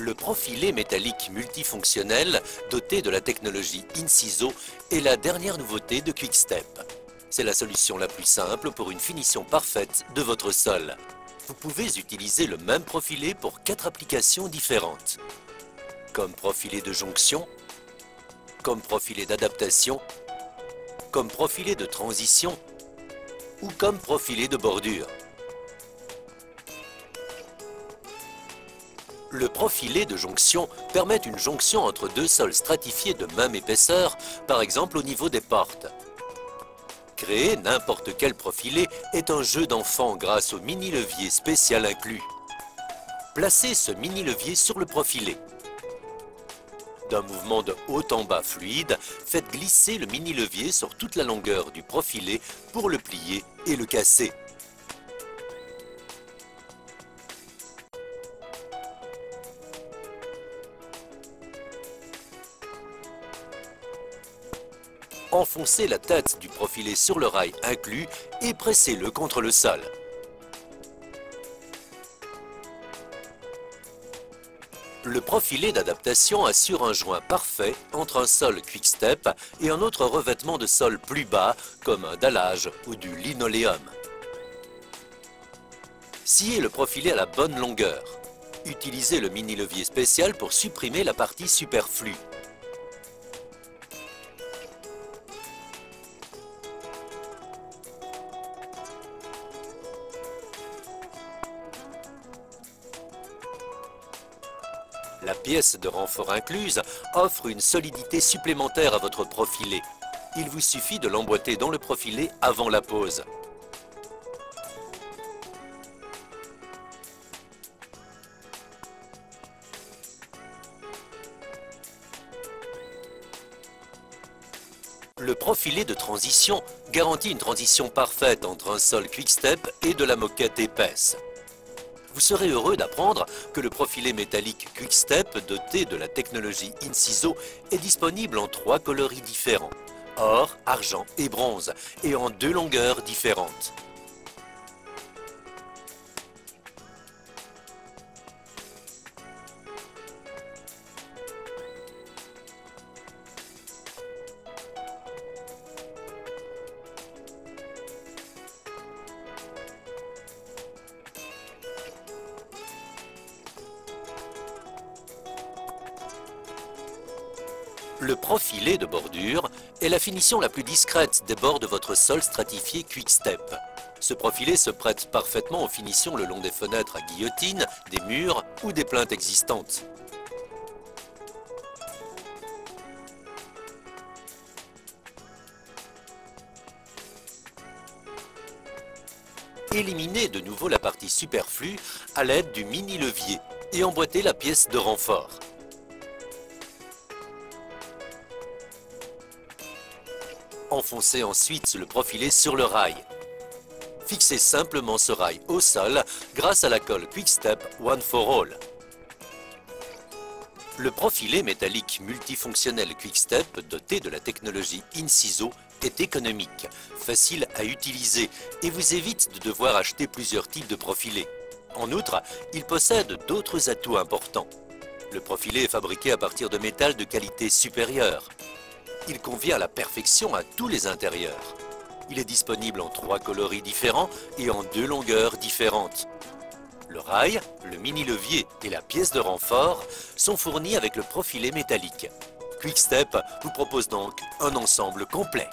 Le profilé métallique multifonctionnel doté de la technologie Inciso est la dernière nouveauté de Quick-Step. C'est la solution la plus simple pour une finition parfaite de votre sol. Vous pouvez utiliser le même profilé pour 4 applications différentes. Comme profilé de jonction, comme profilé d'adaptation, comme profilé de transition ou comme profilé de bordure. Le profilé de jonction permet une jonction entre deux sols stratifiés de même épaisseur, par exemple au niveau des portes. Créer n'importe quel profilé est un jeu d'enfant grâce au mini-levier spécial inclus. Placez ce mini-levier sur le profilé. D'un mouvement de haut en bas fluide, faites glisser le mini-levier sur toute la longueur du profilé pour le plier et le casser. Enfoncez la tête du profilé sur le rail inclus et pressez-le contre le sol. Le profilé d'adaptation assure un joint parfait entre un sol Quick-Step et un autre revêtement de sol plus bas, comme un dallage ou du linoléum. Sciez le profilé à la bonne longueur. Utilisez le mini-levier spécial pour supprimer la partie superflue. La pièce de renfort incluse offre une solidité supplémentaire à votre profilé. Il vous suffit de l'emboîter dans le profilé avant la pose. Le profilé de transition garantit une transition parfaite entre un sol Quick-Step et de la moquette épaisse. Vous serez heureux d'apprendre que le profilé métallique Quick-Step doté de la technologie Inciso est disponible en 3 coloris différents, or, argent et bronze, et en 2 longueurs différentes. Le profilé de bordure est la finition la plus discrète des bords de votre sol stratifié Quick-Step. Ce profilé se prête parfaitement aux finitions le long des fenêtres à guillotine, des murs ou des plinthes existantes. Éliminez de nouveau la partie superflue à l'aide du mini-levier et emboîtez la pièce de renfort. Enfoncez ensuite le profilé sur le rail. Fixez simplement ce rail au sol grâce à la colle Quick-Step One for All. Le profilé métallique multifonctionnel Quick-Step doté de la technologie Inciso est économique, facile à utiliser et vous évite de devoir acheter plusieurs types de profilés. En outre, il possède d'autres atouts importants. Le profilé est fabriqué à partir de métal de qualité supérieure. Il convient à la perfection à tous les intérieurs. Il est disponible en 3 coloris différents et en 2 longueurs différentes. Le rail, le mini-levier et la pièce de renfort sont fournis avec le profilé métallique. Quick-Step vous propose donc un ensemble complet.